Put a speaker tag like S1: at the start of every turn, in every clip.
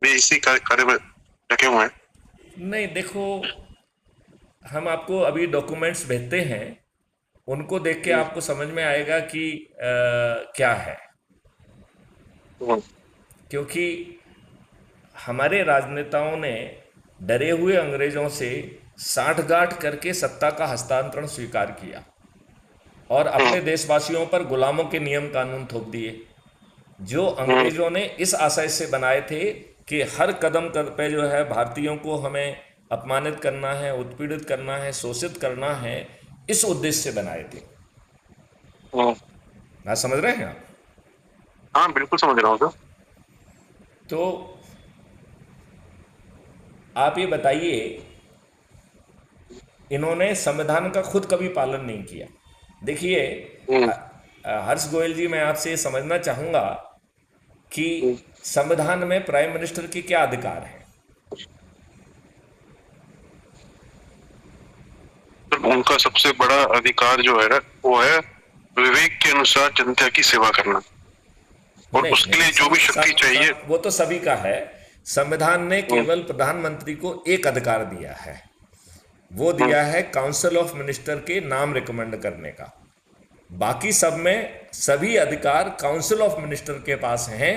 S1: भी इसी कार्य में लगे हुए हैं।
S2: नहीं देखो, हम आपको अभी डॉक्यूमेंट्स भेजते हैं, उनको देख के
S1: हम्म,
S2: आपको समझ में आएगा कि क्या है।
S1: हम्म,
S2: क्योंकि हमारे राजनेताओं ने डरे हुए अंग्रेजों से साठगांठ करके सत्ता का हस्तांतरण स्वीकार किया और
S1: हम्म,
S2: अपने देशवासियों पर गुलामों के नियम कानून थोप दिए, जो
S1: हम्म,
S2: अंग्रेजों ने इस आशय से बनाए थे कि हर कदम पे जो है भारतीयों को हमें अपमानित करना है, उत्पीड़ित करना है, शोषित करना है, इस उद्देश्य से बनाए थे।
S1: हम्म।
S2: बात समझ रहे हैं आप?
S1: हाँ, बिल्कुल समझ रहा हूँ सर।
S2: तो आप ये बताइए, इन्होंने संविधान का खुद कभी पालन नहीं किया। देखिए,
S1: हम्म,
S2: हर्ष गोयल जी, मैं आपसे ये समझना चाहूंगा कि
S1: हम्म।
S2: संविधान में प्राइम मिनिस्टर के क्या अधिकार हैं।
S1: तो उनका सबसे बड़ा अधिकार जो है वो है विवेक के अनुसार जनता की सेवा करना, और
S2: नहीं
S1: उसके
S2: नहीं,
S1: लिए जो भी शक्ति चाहिए।
S2: वो तो सभी का है। संविधान ने
S1: हम्म,
S2: केवल प्रधानमंत्री को एक अधिकार दिया है, वो
S1: हम्म,
S2: दिया है काउंसिल ऑफ मिनिस्टर के नाम रिकमेंड करने का। बाकी सब में सभी अधिकार काउंसिल ऑफ मिनिस्टर के पास हैं,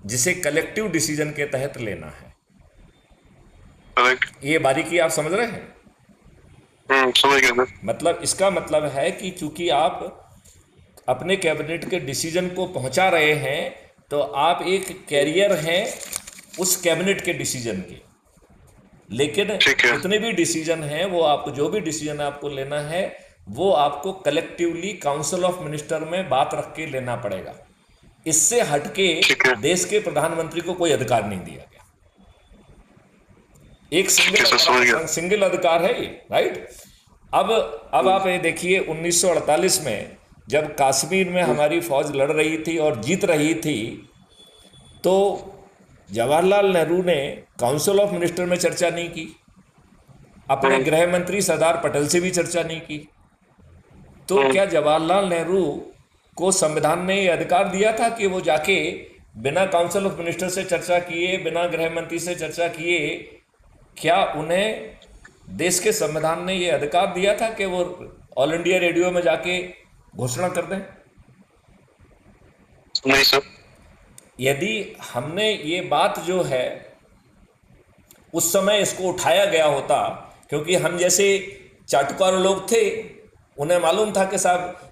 S2: जिसे कलेक्टिव डिसीजन के तहत लेना है।
S1: करेक्ट।
S2: ये बारीकी आप समझ रहे हैं?
S1: समझ गया सर।
S2: मतलब इसका मतलब है कि चूंकि आप अपने कैबिनेट के डिसीजन को पहुंचा रहे हैं, तो आप एक कैरियर हैं उस कैबिनेट के डिसीजन के। लेकिन
S1: ठीक है।
S2: जितने भी डिसीजन हैं, वो आपको जो भी डिसीजन आपको लेना है, वो आपको कलेक्टिवली काउंसिल ऑफ मिनिस्टर में बात रख के लेना पड़ेगा। इससे हटके
S1: ठीक है।
S2: देश के प्रधानमंत्री को कोई अधिकार नहीं दिया गया। एक
S1: ठीक है सर, समझ गया।
S2: सिंगल अधिकार है ये, राइट? अब
S1: हम्म,
S2: आप ये देखिए, 1948 में जब कश्मीर में
S1: हम्म,
S2: हमारी फौज लड़ रही थी और जीत रही थी, तो जवाहरलाल नेहरू ने काउंसिल ऑफ मिनिस्टर में चर्चा नहीं की, अपने
S1: हम्म,
S2: गृह मंत्री सरदार पटेल से भी चर्चा नहीं की। तो
S1: हम्म।
S2: क्या जवाहरलाल नेहरू को संविधान ने ये अधिकार दिया था कि वो जाके बिना काउंसिल ऑफ मिनिस्टर से चर्चा किए, बिना गृह मंत्री से चर्चा किए, क्या उन्हें देश के संविधान ने ये अधिकार दिया था कि वो ऑल इंडिया रेडियो में जाके घोषणा कर दें?
S1: नहीं सर।
S2: यदि हमने ये बात जो है उस समय इसको उठाया गया होता, क्योंकि हम जैसे चाटुकार लोग थे, उन्हें मालूम था कि साहब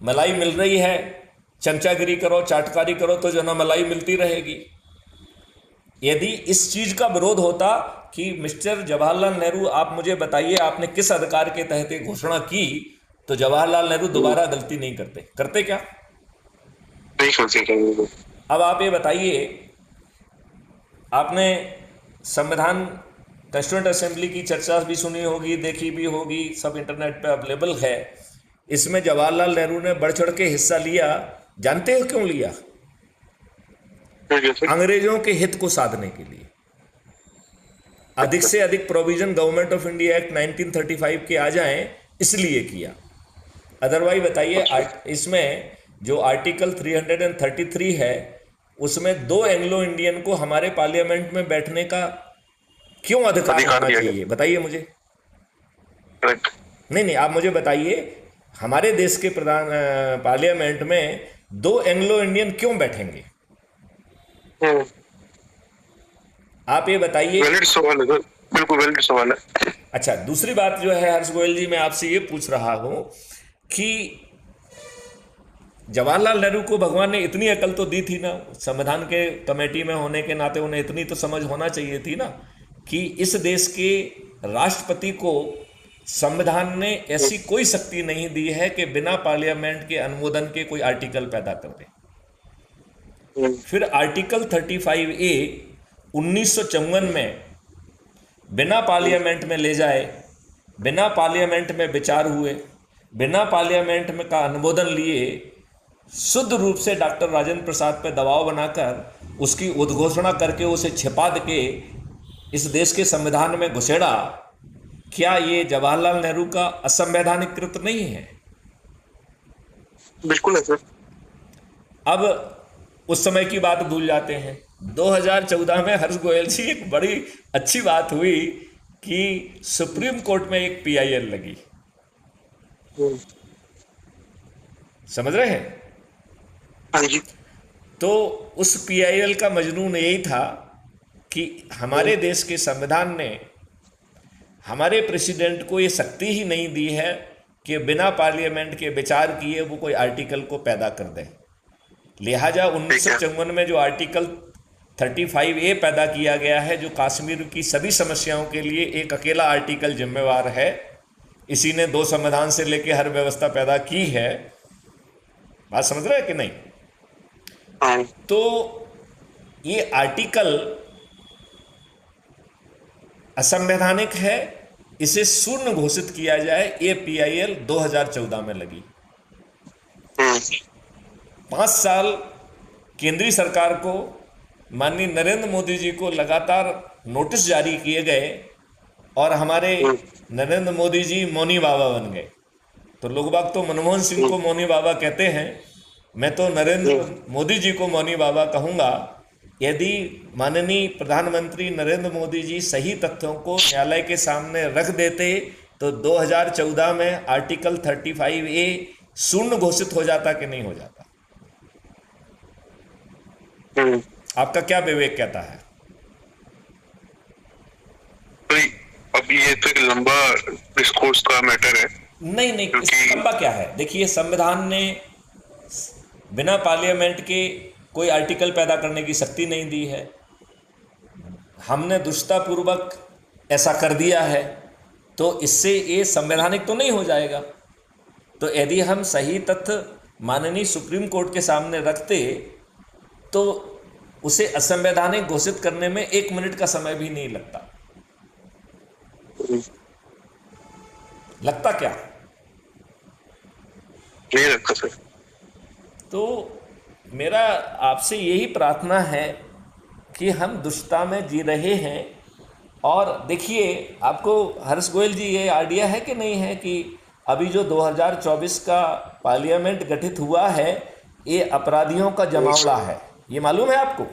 S2: मलाई मिल रही है, चमचागिरी करो, चाटकारी करो तो जो ना मलाई मिलती रहेगी। यदि इस चीज का विरोध होता कि मिस्टर जवाहरलाल नेहरू, आप मुझे बताइए आपने किस अधिकार के तहत ये घोषणा की, तो जवाहरलाल नेहरू दोबारा गलती नहीं करते। करते क्या?
S1: नहीं करते क्या?
S2: अब आप ये बताइए, आपने संविधान कॉन्स्टिट्यूंट असेंबली की चर्चा भी सुनी होगी, देखी भी होगी, सब इंटरनेट पे अवेलेबल है। इसमें जवाहरलाल नेहरू ने बढ़ चढ़ के हिस्सा लिया। जानते हो क्यों लिया?
S1: ठीक है
S2: अंग्रेजों के हित को साधने के लिए। अधिक
S1: सर।
S2: से अधिक provision government of India act 1935 के आ जाएं, इसलिए किया। अदरवाइज बताइए,
S1: अच्छा।
S2: इसमें जो आर्टिकल 333 है, उसमें दो एंग्लो इंडियन को हमारे पार्लियामेंट में बैठने का क्यों अधिकार
S1: अधिकार
S2: होना
S1: दिया गया।
S2: चाहिए, बताइए मुझे।
S1: करेक्ट।
S2: नहीं नहीं, आप मुझे बताइए, हमारे देश के प्रधान पार्लियामेंट में दो एंग्लो इंडियन क्यों बैठेंगे?
S1: हम्म।
S2: आप ये बताइए।
S1: वैलिड सवाल है सर, बिल्कुल वैलिड सवाल है।
S2: अच्छा, दूसरी बात जो है हर्ष गोयल जी, मैं आपसे ये पूछ रहा हूं कि जवाहरलाल नेहरू को भगवान ने इतनी अकल तो दी थी ना, संविधान के कमेटी में होने के नाते उन्हें इतनी तो समझ होना चाहिए थी ना, कि इस देश के राष्ट्रपति को संविधान ने ऐसी कोई शक्ति नहीं दी है कि बिना पार्लियामेंट के अनुमोदन के कोई आर्टिकल पैदा कर दे।
S1: हम्म,
S2: फिर आर्टिकल 35A 1954 में बिना
S1: हम्म,
S2: पार्लियामेंट में ले जाए, बिना पार्लियामेंट में विचार हुए, बिना पार्लियामेंट में का अनुमोदन लिए, शुद्ध रूप से डॉक्टर राजेंद्र प्रसाद पर दबाव बनाकर उसकी उद्घोषणा करके उसे छिपा के इस देश के संविधान में घुसेड़ा। क्या ये जवाहरलाल नेहरू का असंवैधानिक कृत नहीं है?
S1: बिल्कुल है सर।
S2: अब उस समय की बात भूल जाते हैं। 2014 में हर्ष गोयल जी एक बड़ी अच्छी बात हुई कि सुप्रीम कोर्ट में एक पीआईएल लगी।
S1: हम्म,
S2: समझ रहे हैं?
S1: हाँ जी।
S2: तो उस पीआईएल का मजनून यही था कि हमारे देश के संविधान ने हमारे प्रेसिडेंट को ये शक्ति ही नहीं दी है कि बिना पार्लियामेंट के विचार किए वो कोई आर्टिकल को पैदा कर दे। लिहाजा
S1: ठीक है।
S2: 1954 में जो आर्टिकल 35A पैदा किया गया है, जो कश्मीर की सभी समस्याओं के लिए एक अकेला आर्टिकल जिम्मेवार है, इसी ने 2 संविधान से लेकर हर व्यवस्था पैदा की है। बात समझ रहे हैं कि नहीं?
S1: हाँ।
S2: तो ये आर्टिकल असंवैधानिक है, इसे शून्य घोषित किया जाए, ये पीआईएल 2014 में लगी।
S1: हम्म,
S2: 5 साल केंद्रीय सरकार को, माननीय नरेंद्र मोदी जी को लगातार नोटिस जारी किए गए और हमारे नरेंद्र मोदी जी मौनी बाबा बन गए। तो लोग बाग तो मनमोहन सिंह को मौनी बाबा कहते हैं, मैं तो नरेंद्र मोदी जी को मौनी बाबा कहूँगा। यदि माननीय प्रधानमंत्री नरेंद्र मोदी जी सही तथ्यों को न्यायालय के सामने रख देते तो 2014 में आर्टिकल 35A शून्य घोषित हो जाता कि नहीं हो जाता?
S1: हम्म।
S2: आपका क्या विवेक कहता है?
S1: भाई, अब ये तो एक लंबा डिस्कोर्स का मैटर है,
S2: नहीं नहीं,
S1: क्योंकि
S2: इसमें लंबा क्या है? देखिए, संविधान ने बिना पार्लियामेंट के कोई आर्टिकल पैदा करने की शक्ति नहीं दी है। हमने दुष्टतापूर्वक ऐसा कर दिया है, तो इससे ये संवैधानिक तो नहीं हो जाएगा। तो यदि हम सही तथ्य माननीय सुप्रीम कोर्ट के सामने रखते तो उसे असंवैधानिक घोषित करने में 1 मिनट का समय भी नहीं लगता। लगता क्या?
S1: नहीं रखा सर।
S2: तो मेरा आपसे यही प्रार्थना है कि हम दुष्टता में जी रहे हैं। और देखिए, आपको हर्ष गोयल जी ये आइडिया है कि नहीं है कि अभी जो 2024 का पार्लियामेंट गठित हुआ है, ये अपराधियों का जमावड़ा है, ये मालूम है आपको?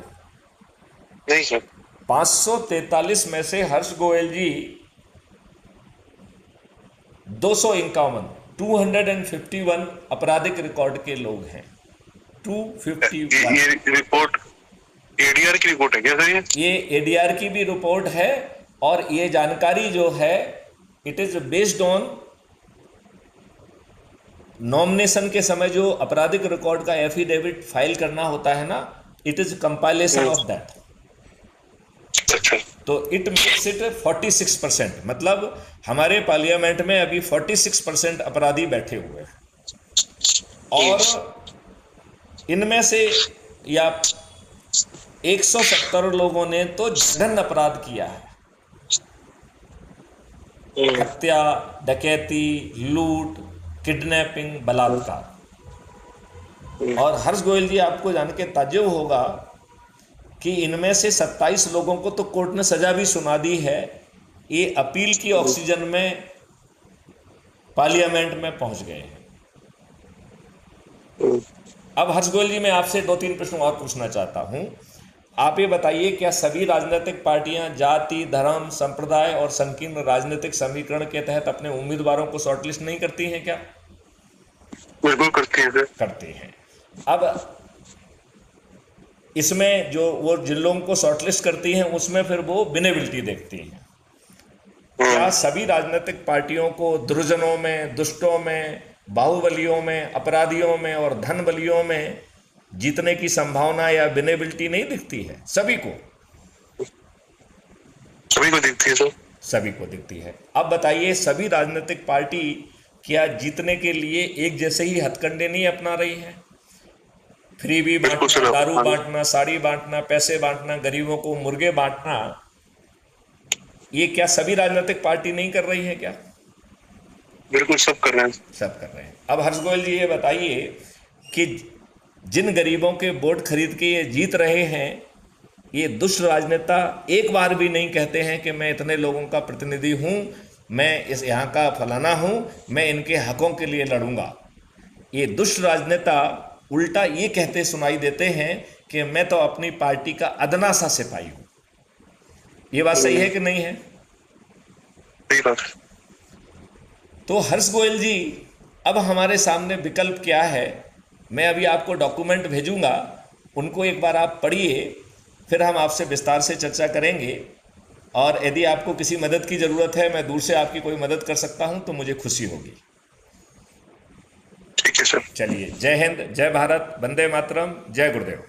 S1: नहीं सर।
S2: 543 में से हर्ष गोयल जी 251 आपराधिक रिकॉर्ड के लोग हैं। 251।
S1: ये रिपोर्ट एडीआर की रिपोर्ट है क्या सर?
S2: ये एडीआर की भी रिपोर्ट है और ये जानकारी जो है it is based on nomination के समय जो आपराधिक रिकॉर्ड का एफिडेविट फाइल करना होता है ना, it is compilation of that.
S1: अच्छा।
S2: तो इट मेक्स इट 46%, मतलब हमारे पार्लियामेंट में अभी 46% अपराधी बैठे हुए हैं और इनमें से या 170 लोगों ने तो जघन्य अपराध किया है। हत्या, डकैती, लूट, किडनैपिंग, बलात्कार। और हर्ष गोयल जी, आपको जान के ताज्जुब होगा कि इनमें से 27 लोगों को तो कोर्ट ने सजा भी सुना दी है। ये अपील की ऑक्सीजन में पार्लियामेंट में पहुंच गए हैं। अब हर्ष गोयल जी, मैं आपसे 2-3 प्रश्न और पूछना चाहता हूं। आप ये बताइए, क्या सभी राजनीतिक पार्टियां जाति, धर्म, संप्रदाय और संकीर्ण राजनीतिक समीकरण के तहत अपने उम्मीदवारों को शॉर्टलिस्ट नहीं करती हैं क्या?
S1: बिल्कुल करती हैं सर।
S2: करती हैं। अब इसमें जो वो जिन लोगों को शॉर्टलिस्ट करती हैं उसमें फिर वो विनेबिलिटी देखती हैं। क्या सभी राजनीतिक पार्टियों को दुर्जनों में, दुष्टों में, बाहुबलियों में, अपराधियों में और धन बलियों में जीतने की संभावना या विनेबिलिटी नहीं दिखती है? सभी को
S1: दिखती है सर।
S2: सभी को दिखती है। अब बताइए, सभी राजनीतिक पार्टी क्या जीतने के लिए एक जैसे ही हथकंडे नहीं अपना रही है? फ्रीबी बांटना, दारू बांटना, साड़ी बांटना, पैसे बांटना, गरीबों को मुर्गे बांटना, ये क्या सभी राजनीतिक पार्टी नहीं कर रही है क्या?
S1: बिल्कुल सब कर रहे हैं।
S2: सब कर रहे हैं। अब हर्ष गोयल जी, ये बताइए कि जिन गरीबों के वोट खरीद के ये जीत रहे हैं, ये दुष्ट राजनेता एक बार भी नहीं कहते हैं कि मैं इतने लोगों का प्रतिनिधि हूं, मैं इस यहाँ का फलाना हूं, मैं इनके हकों के लिए लड़ूंगा। ये दुष्ट राजनेता उल्टा ये कहते सुनाई देते हैं कि मैं तो अपनी पार्टी का अदना सा सिपाही हूं। ये बात सही है कि नहीं है?
S1: सही बात है।
S2: तो हर्ष गोयल जी, अब हमारे सामने विकल्प क्या है? मैं अभी आपको डॉक्यूमेंट भेजूंगा, उनको एक बार आप पढ़िए, फिर हम आपसे विस्तार से चर्चा करेंगे। और यदि आपको किसी मदद की ज़रूरत है, मैं दूर से आपकी कोई मदद कर सकता हूं, तो मुझे खुशी होगी।
S1: ठीक है सर।
S2: चलिए, जय हिंद, जय भारत, वंदे मातरम, जय गुरुदेव।